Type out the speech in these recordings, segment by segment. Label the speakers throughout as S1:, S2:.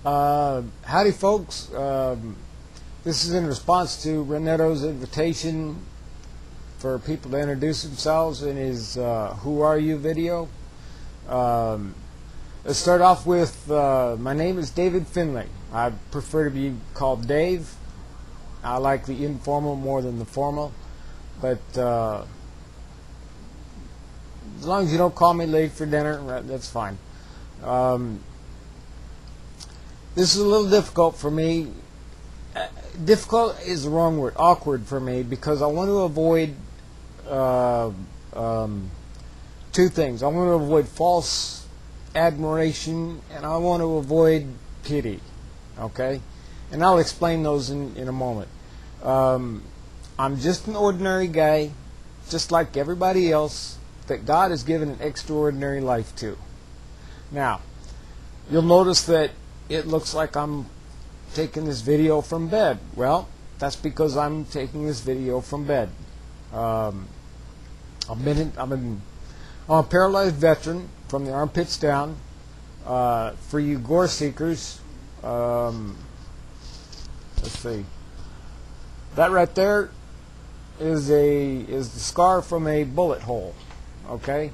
S1: Howdy, folks. This is in response to Reneto's invitation for people to introduce themselves in his Who Are You video. Let's start off with, my name is David Finley. I prefer to be called Dave. I like the informal more than the formal, but as long as you don't call me late for dinner, that's fine. This is a little difficult for me. Difficult is the wrong word. Awkward for me, because I want to avoid two things. I want to avoid false admiration, and I want to avoid pity. Okay? And I'll explain those in a moment. I'm just an ordinary guy, just like everybody else, that God has given an extraordinary life to. Now, you'll notice that it looks like I'm taking this video from bed. Well, that's because I'm taking this video from bed. I'm a paralyzed veteran from the armpits down. For you gore seekers, let's see. That right there is the scar from a bullet hole. Okay.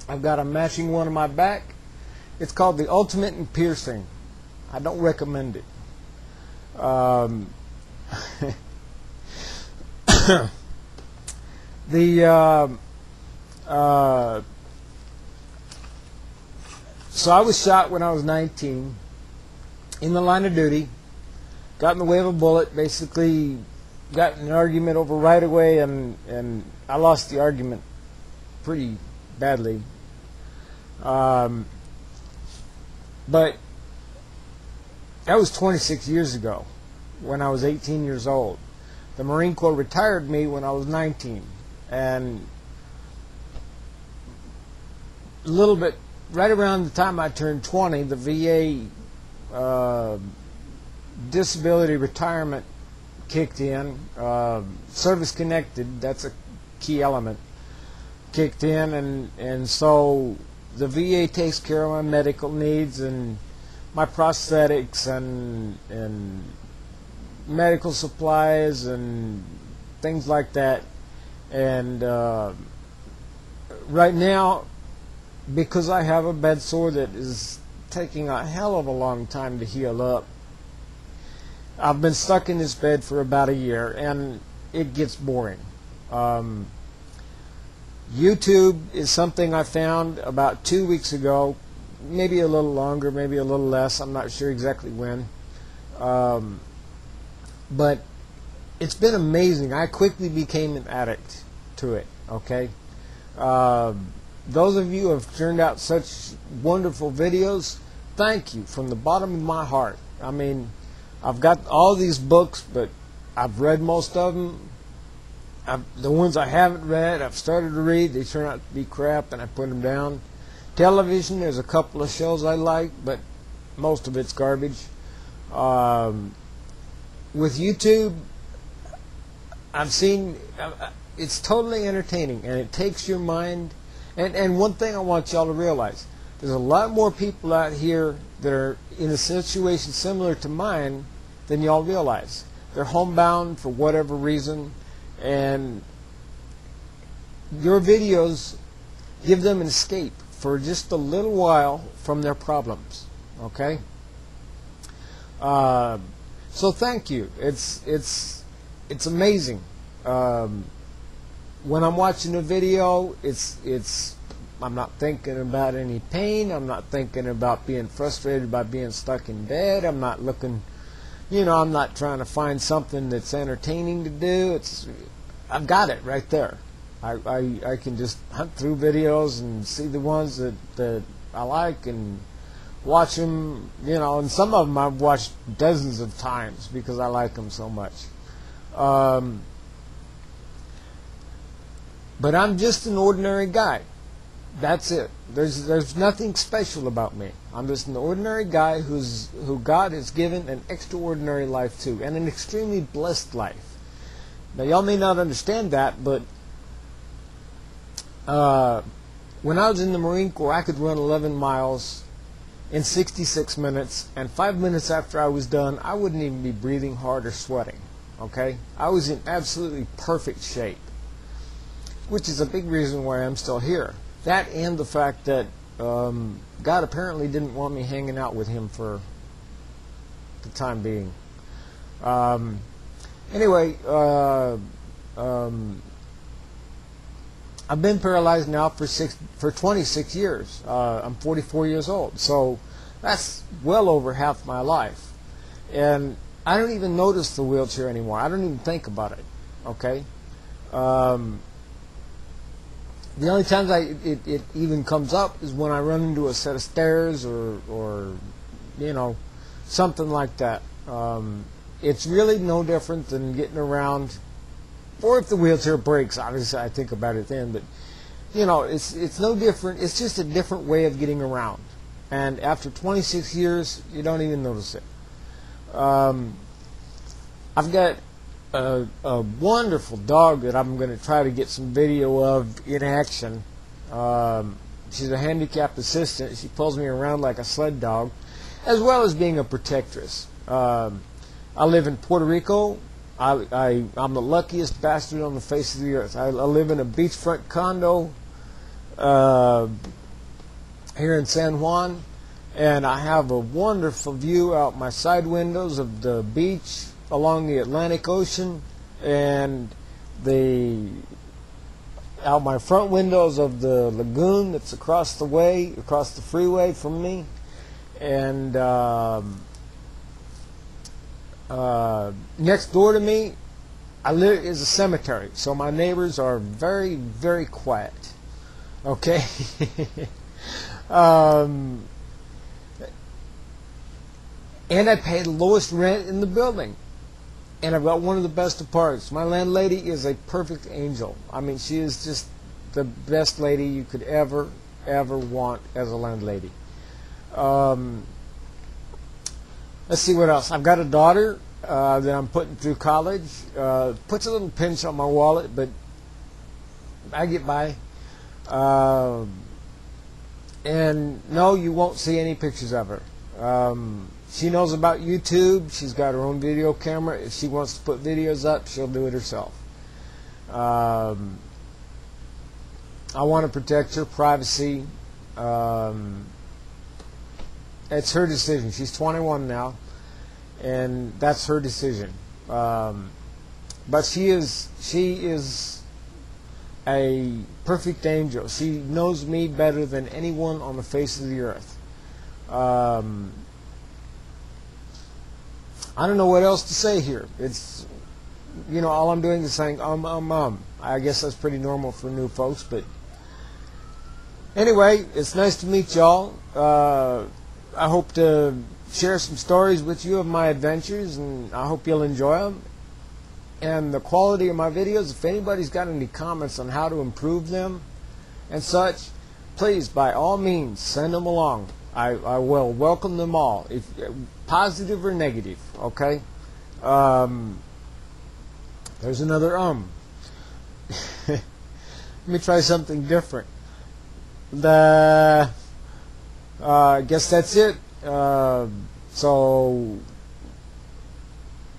S1: I've got a matching one on my back. It's called the Ultimate in Piercing. I don't recommend it. So I was shot when I was 19 in the line of duty. Got in the way of a bullet. Basically, got in an argument over right of way, and I lost the argument pretty badly. But that was 26 years ago, when I was 18 years old. The Marine Corps retired me when I was 19. And a little bit, right around the time I turned 20, the VA disability retirement kicked in. Service-connected, that's a key element, kicked in. And so the VA takes care of my medical needs and my prosthetics and medical supplies and things like that. And right now, because I have a bed sore that is taking a hell of a long time to heal up, I've been stuck in this bed for about a year, and it gets boring. YouTube is something I found about 2 weeks ago, maybe a little longer, maybe a little less, I'm not sure exactly when. But it's been amazing. I quickly became an addict to it, okay? Those of you who have turned out such wonderful videos, thank you from the bottom of my heart. I mean, I've got all these books, but I've read most of them. The ones I haven't read, I've started to read. They turn out to be crap, and I put them down. Television, there's a couple of shows I like, but most of it's garbage. With YouTube, I've seen it's totally entertaining, and it takes your mind. And one thing I want y'all to realize, there's a lot more people out here that are in a situation similar to mine than y'all realize. They're homebound for whatever reason, and your videos give them an escape for just a little while from their problems. Okay? So thank you. It's amazing. When I'm watching a video, I'm not thinking about any pain. I'm not thinking about being frustrated by being stuck in bed. I'm not looking, I'm not trying to find something that's entertaining to do. I've got it right there. I can just hunt through videos and see the ones that I like and watch them, and some of them I've watched dozens of times because I like them so much. But I'm just an ordinary guy. That's it. There's nothing special about me. I'm just an ordinary guy who God has given an extraordinary life to, and an extremely blessed life. Now, y'all may not understand that, but when I was in the Marine Corps, I could run 11 miles in 66 minutes, and 5 minutes after I was done, I wouldn't even be breathing hard or sweating. Okay? I was in absolutely perfect shape, which is a big reason why I'm still here. That and the fact that God apparently didn't want me hanging out with him for the time being. Anyway, I've been paralyzed now for 26 years. I'm 44 years old, so that's well over half my life. And I don't even notice the wheelchair anymore. I don't even think about it. Okay? The only times it even comes up is when I run into a set of stairs or you know, something like that. It's really no different than getting around, or if the wheelchair breaks, obviously I think about it then, but you know, it's no different. It's just a different way of getting around. And after 26 years, you don't even notice it. I've got a wonderful dog that I'm going to try to get some video of in action. She's a handicapped assistant. She pulls me around like a sled dog, as well as being a protectress. I live in Puerto Rico. I'm the luckiest bastard on the face of the earth. I live in a beachfront condo here in San Juan, and I have a wonderful view out my side windows of the beach along the Atlantic Ocean, and out my front windows of the lagoon that's across the freeway from me, and next door to me is a cemetery, so my neighbors are very, very quiet. Okay? And I pay the lowest rent in the building. And I've got one of the best apartments. My landlady is a perfect angel. I mean, she is just the best lady you could ever want as a landlady. Let's see what else. I've got a daughter that I'm putting through college. Puts a little pinch on my wallet, but I get by. And no, you won't see any pictures of her. She knows about YouTube. She's got her own video camera. If she wants to put videos up, she'll do it herself. I want to protect her privacy. It's her decision. She's 21 now, and that's her decision. But she is a perfect angel. She knows me better than anyone on the face of the earth. I don't know what else to say here. It's, you know, all I'm doing is saying I guess that's pretty normal for new folks, but anyway, it's nice to meet y'all. I hope to share some stories with you of my adventures, and I hope you'll enjoy them. And the quality of my videos, if anybody's got any comments on how to improve them and such, please, by all means, send them along. I will welcome them all, if positive or negative. Okay. There's another Let me try something different. I guess that's it. So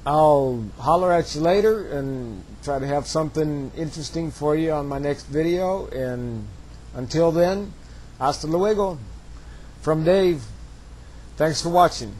S1: I'll holler at you later and try to have something interesting for you on my next video. And until then, hasta luego. From Dave. Thanks for watching.